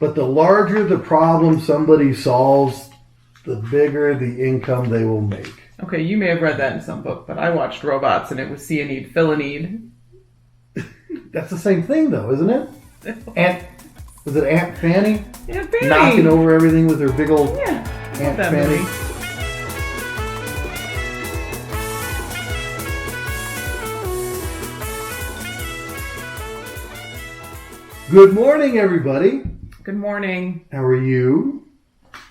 But the larger the problem somebody solves, the bigger the income they will make. Okay, you may have read that in some book, but I watched Robots and it was see a need, fill a need. That's the same thing though, isn't it? Was it Aunt Fanny? Aunt Fanny! Knocking over everything with her big old Aunt Fanny. Movie. Good morning, everybody. Good morning. How are you?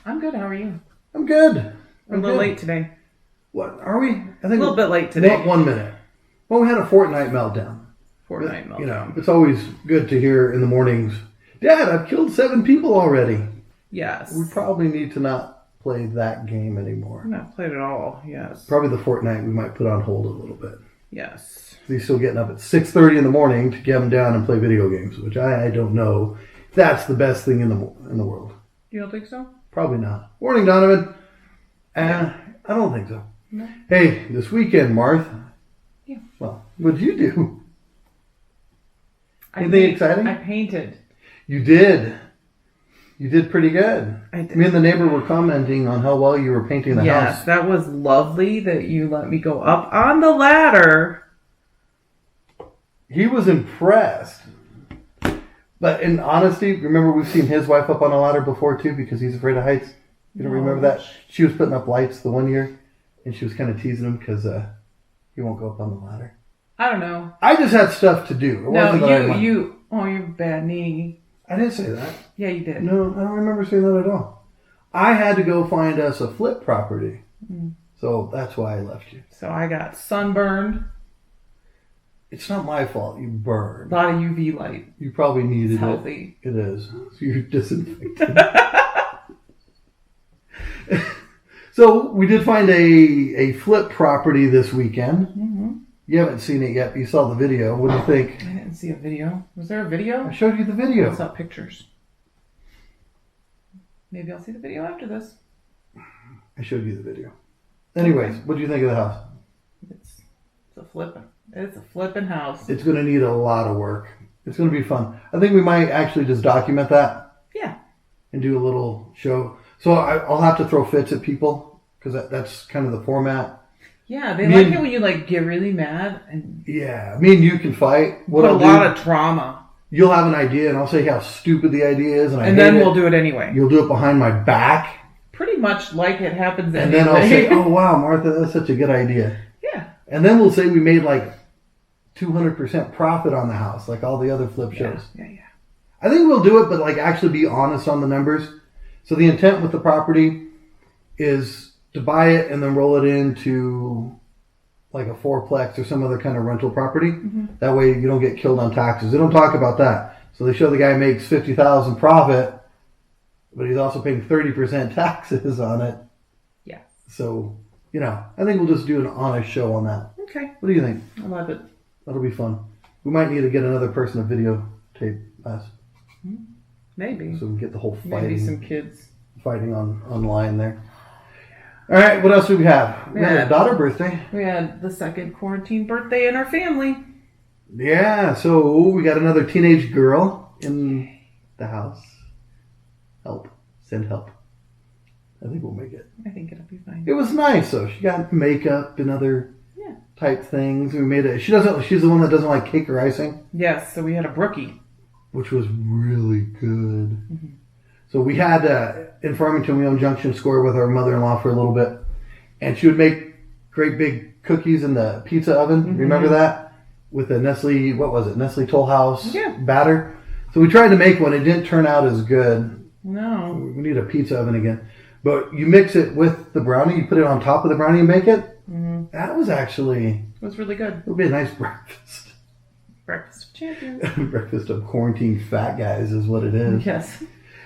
I'm good. How are you? I'm good. We're a little late today. What are we? I think A little bit late today. 1 minute. Well, we had a Fortnite meltdown. Meltdown. You know, it's always good to hear in the mornings, Dad, I've killed 7 people already. Yes. We probably need to not play that game anymore. I've not played at all. Yes. Probably the Fortnite we might put on hold a little bit. Yes. He's still getting up at 6:30 in the morning to get him down and play video games, which I don't know if that's the best thing in the world. You don't think so? Probably not. Morning, Donovan. I don't think so. No. Hey, this weekend, Martha. Yeah. Well, what did you do? Anything exciting? I painted. You did. You did pretty good. I did. Me and the neighbor were commenting on how well you were painting the house. Yes, that was lovely that you let me go up on the ladder. He was impressed. But in honesty, remember we've seen his wife up on a ladder before too because he's afraid of heights? You don't remember that? She was putting up lights the one year and she was kind of teasing him because he won't go up on the ladder. I don't know. I just had stuff to do. You have bad knee. I didn't say that. Yeah, you did. No, I don't remember saying that at all. I had to go find us a flip property. So that's why I left you. So I got sunburned. It's not my fault you burned. A lot of UV light. You probably needed It's healthy. It is. So you're disinfected. So we did find a flip property this weekend. Mm-hmm. You haven't seen it yet, but you saw the video. What do you think? I didn't see a video. Was there a video? I showed you the video. I saw pictures. Maybe I'll see the video after this. I showed you the video. Anyways, what do you think of the house? It's a flipping house. It's going to need a lot of work. It's going to be fun. I think we might actually just document that. Yeah. And do a little show. So I'll have to throw fits at people because that's kind of the format. Yeah, they like it when you get really mad and yeah, me and you can fight. Put a lot of trauma. You'll have an idea, and I'll say how stupid the idea is, and then we'll do it anyway. You'll do it behind my back. Pretty much like it happens anyway. And then I'll say, "Oh wow, Martha, that's such a good idea." Yeah. And then we'll say we made 200% profit on the house, like all the other flip shows. Yeah. I think we'll do it, but actually be honest on the numbers. So the intent with the property is to buy it and then roll it into a fourplex or some other kind of rental property. Mm-hmm. That way you don't get killed on taxes. They don't talk about that. So they show the guy makes $50,000 profit, but he's also paying 30% taxes on it. Yeah. So, I think we'll just do an honest show on that. Okay. What do you think? I love it. That'll be fun. We might need to get another person to videotape us. Maybe. So we can get the whole fighting. Maybe some kids. Fighting online there. All right, what else do we have? We had a daughter birthday. We had the second quarantine birthday in our family. Yeah, so we got another teenage girl in the house. Help. Send help. I think we'll make it. I think it'll be fine. It was nice, though. She got makeup and other type things. We made it. She's the one that doesn't like cake or icing. Yes, so we had a brookie. Which was really good. Mm-hmm. So we had, in Farmington, we owned Junction Square with our mother-in-law for a little bit. And she would make great big cookies in the pizza oven. Mm-hmm. Remember that? With a Nestle, Nestle Toll House batter. So we tried to make one. It didn't turn out as good. No. We need a pizza oven again. But you mix it with the brownie. You put it on top of the brownie and bake it. Mm-hmm. That was actually... It was really good. It would be a nice breakfast. Breakfast of champions. Breakfast of quarantine fat guys is what it is. Yes.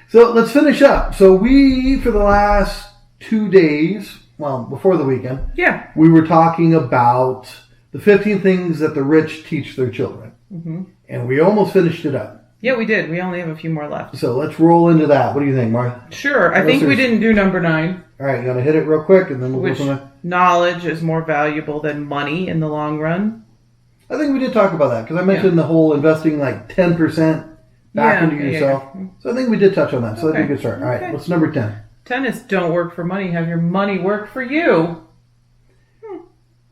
So let's finish up. So for the last 2 days, before the weekend, we were talking about the 15 things that the rich teach their children. Mm-hmm. And we almost finished it up. Yeah, we did. We only have a few more left. So let's roll into that. What do you think, Martha? Sure. I think we didn't do number 9. All right, you got to hit it real quick and then we'll go from there. Knowledge is more valuable than money in the long run. I think we did talk about that because I mentioned the whole investing 10% back into yourself. Yeah. So I think we did touch on that. So that'd be a good start. All right, Okay. what's number 10? 10 is don't work for money. Have your money work for you.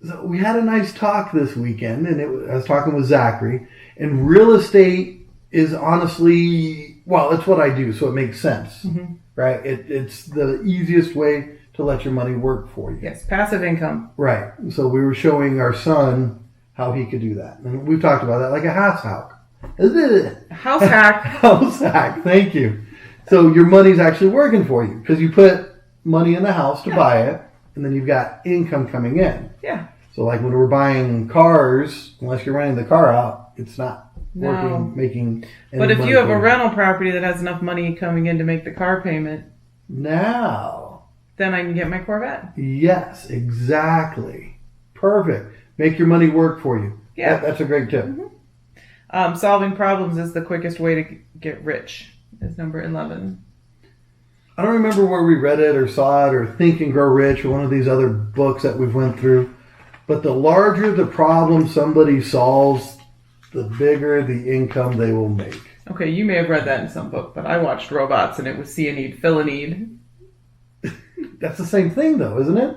So we had a nice talk this weekend, and I was talking with Zachary, and real estate is honestly, well, it's what I do, so it makes sense, right? It's the easiest way to let your money work for you. Yes, passive income. Right. So we were showing our son how he could do that. And we've talked about that like a house hack. House hack. House hack. Thank you. So your money's actually working for you because you put money in the house to buy it, and then you've got income coming in. Yeah. So like when we're buying cars, unless you're renting the car out, it's not working, No. making any But if money you have for a rental property that has enough money coming in to make the car payment, now, then I can get my Corvette. yes, exactly. Perfect. Make your money work for you. Yeah. That's a great tip. Solving problems is the quickest way to get rich, is number 11. I don't remember where we read it or saw it or Think and Grow Rich or one of these other books that we've went through. But the larger the problem somebody solves, the bigger the income they will make. Okay, you may have read that in some book, but I watched Robots and it was see a need, fill a need. That's the same thing though, isn't it?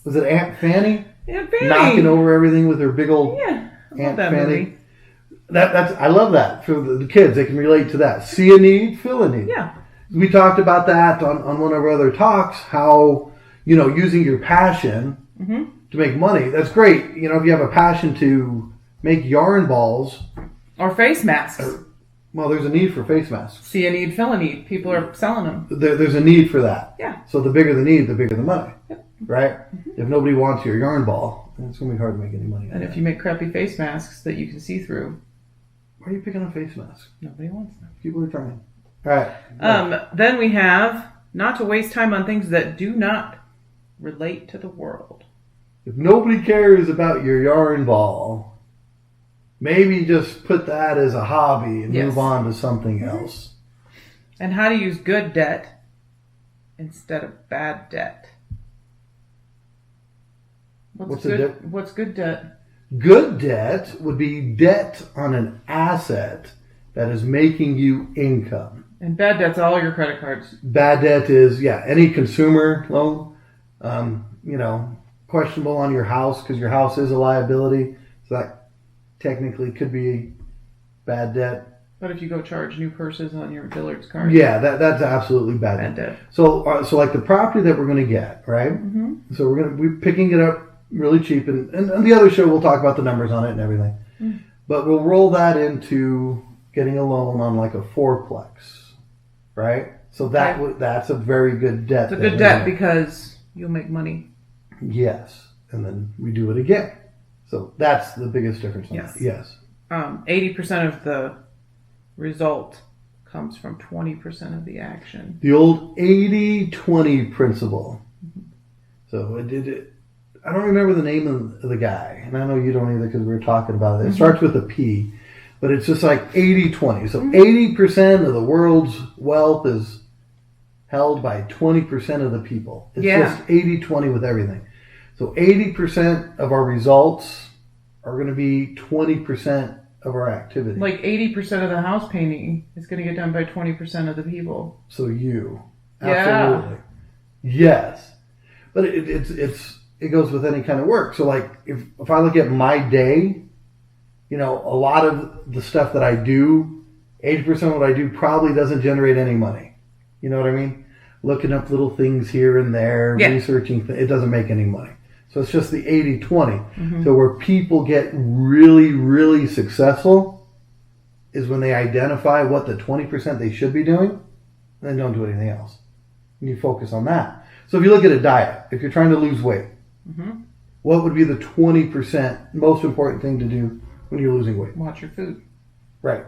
Was it Aunt Fanny? Aunt Fanny. Knocking over everything with her big old Yeah, I love Aunt that Fanny. movie. I love that for the kids. They can relate to that. See a need, fill a need. Yeah. We talked about that on one of our other talks, how, using your passion to make money. That's great. If you have a passion to make yarn balls. Or face masks. Well, there's a need for face masks. See a need, fill a need. People are selling them. There's a need for that. Yeah. So the bigger the need, the bigger the money. Yep. Right? If nobody wants your yarn ball, then it's going to be hard to make any money. And if you make crappy face masks that you can see through, why are you picking on face masks? nobody wants them. People are trying. All right. Then we have not to waste time on things that do not relate to the world. If nobody cares about your yarn ball, maybe just put that as a hobby and move on to something else. And how to use good debt instead of bad debt. What's good debt? Good debt would be debt on an asset that is making you income. And bad debt's all your credit cards. Bad debt is, any consumer loan, questionable on your house because your house is a liability. So that technically could be bad debt. But if you go charge new purses on your Dillard's card. Yeah, that's absolutely bad debt. So like the property that we're going to get, right? Mm-hmm. So we're picking it up really cheap. And on the other show, we'll talk about the numbers on it and everything. Mm. But we'll roll that into getting a loan on like a fourplex, right? So that's a very good debt. It's a good debt because you'll make money. Yes. And then we do it again. So that's the biggest difference on that. Yes. 80% of the result comes from 20% of the action. The old 80-20 principle. Mm-hmm. So I don't remember the name of the guy, and I know you don't either because we were talking about it. It starts with a P, but it's just like 80-20. So 80% of the world's wealth is held by 20% of the people. It's just 80-20 with everything. So 80% of our results are going to be 20% of our activity. Like 80% of the house painting is going to get done by 20% of the people. So you. Absolutely. Yes. But it goes with any kind of work. So like if I look at my day, a lot of the stuff that I do, 80% of what I do probably doesn't generate any money. You know what I mean? Looking up little things here and there, researching, it doesn't make any money. So it's just the 80-20. Mm-hmm. So where people get really, really successful is when they identify what the 20% they should be doing, and then don't do anything else. And you focus on that. So if you look at a diet, if you're trying to lose weight, what would be the 20% most important thing to do when you're losing weight? Watch your food. Right.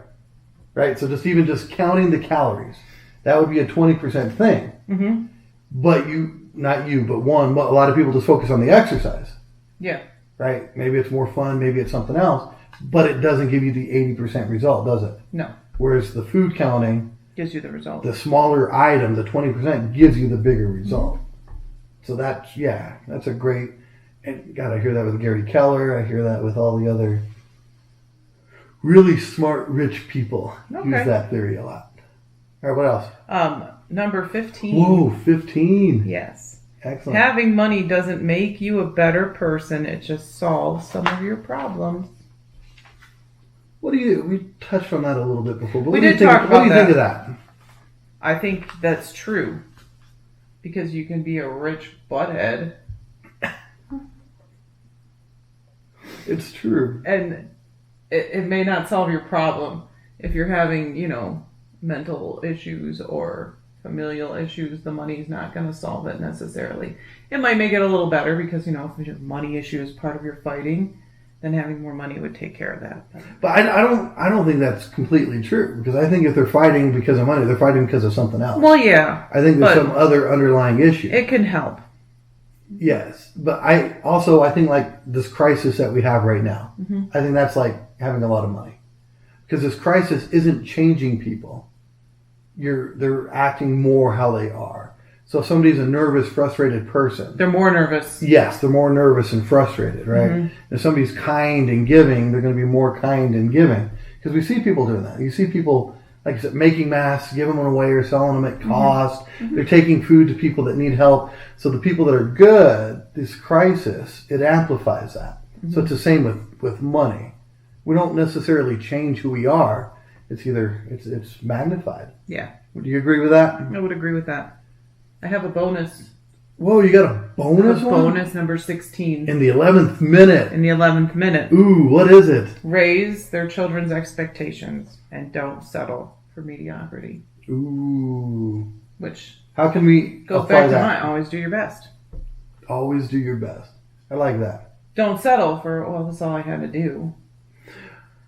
So just counting the calories, that would be a 20% thing. Mm-hmm. But a lot of people just focus on the exercise. Yeah. Right? Maybe it's more fun, maybe it's something else, but it doesn't give you the 80% result, does it? No. Whereas the food counting gives you the result. The smaller item, the 20%, gives you the bigger result. Mm-hmm. So that's a great, and God, I hear that with Gary Keller. I hear that with all the other really smart, rich people Okay. use that theory a lot. All right, what else? Number 15. Whoa, 15. Yes. Excellent. Having money doesn't make you a better person. It just solves some of your problems. We touched on that a little bit before, but We what do you did think, talk what about do you think of that. that? I think that's true. Because you can be a rich butthead. It's true. And it may not solve your problem. If you're having, mental issues or familial issues, the money's not going to solve it necessarily. It might make it a little better because, if you have money issue is part of your fighting, then having more money would take care of that. But I don't think that's completely true, because I think if they're fighting because of money, they're fighting because of something else. Well, yeah. I think there's but some other underlying issue. It can help. Yes, but I think like this crisis that we have right now, I think that's like having a lot of money, because this crisis isn't changing people. They're acting more how they are. So if somebody's a nervous, frustrated person, They're more nervous. yes, they're more nervous and frustrated, right? If somebody's kind and giving, they're going to be more kind and giving, because we see people doing that. You see people, like I said, making masks, giving them away or selling them at cost. They're taking food to people that need help. So the people that are good, this crisis, it amplifies that. So it's the same with money. We don't necessarily change who we are. It's magnified. Yeah, Do you agree with that? I would agree with that. I have a bonus. Whoa, you got a bonus one? Bonus number 16. In the 11th minute. In the 11th minute. Ooh, what is it? Raise their children's expectations and don't settle for mediocrity. Ooh. Which How can we goes apply back to that? mine. Always do your best. Always do your best. I like that. Don't settle for, that's all I had to do.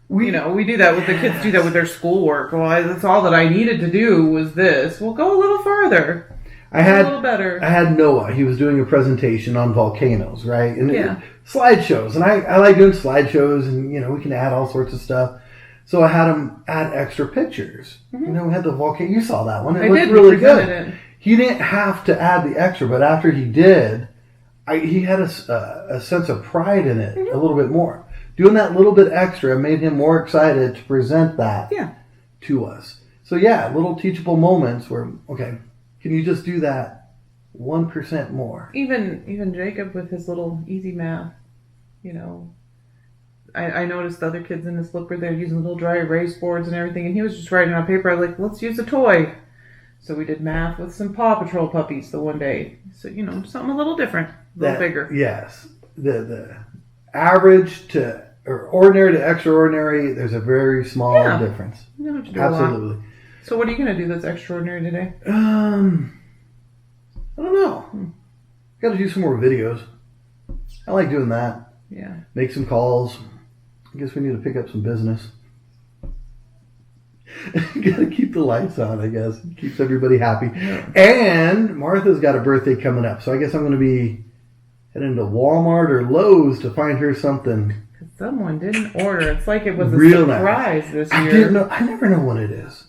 We We do that with the kids, do that with their schoolwork. That's all that I needed to do was this. Well, go a little farther. I A little better. had Noah. He was doing a presentation on volcanoes, right? And Yeah. slideshows. And I like doing slideshows, and we can add all sorts of stuff. So I had him add extra pictures. We had the volcano. You saw that one. It looked really good. It. He didn't have to add the extra, but after he did, he had a sense of pride in it a little bit more. Doing that little bit extra made him more excited to present that to us. So yeah, little teachable moments where, okay, can you just do that 1% more? Even Jacob with his little easy math, I noticed the other kids in this book were there using little dry erase boards and everything, and he was just writing on paper. I was like, let's use a toy. So we did math with some Paw Patrol puppies the one day. So, something a little different, a little bigger. Yes. The average or ordinary to extraordinary, there's a very small difference. You don't have to do a lot. Absolutely. So what are you going to do that's extraordinary today? I don't know. Got to do some more videos. I like doing that. Yeah. Make some calls. I guess we need to pick up some business. Got to keep the lights on, I guess. It keeps everybody happy. Yeah. And Martha's got a birthday coming up, so I guess I'm going to be heading to Walmart or Lowe's to find her something. Someone didn't order. It's like it was a Real surprise this I year. didn't know. I never know what it is.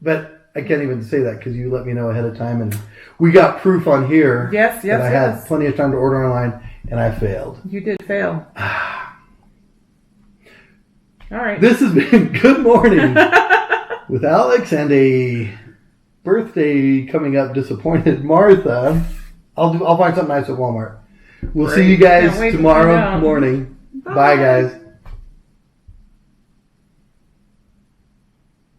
But I can't even say that because you let me know ahead of time, and we got proof on here Yes, that I had plenty of time to order online, and I failed. You did fail. All right. This has been Good Morning with Alex and a birthday coming up disappointed Martha. I'll find something nice at Walmart. We'll see you guys Can't wait to tomorrow find out. morning. Bye guys.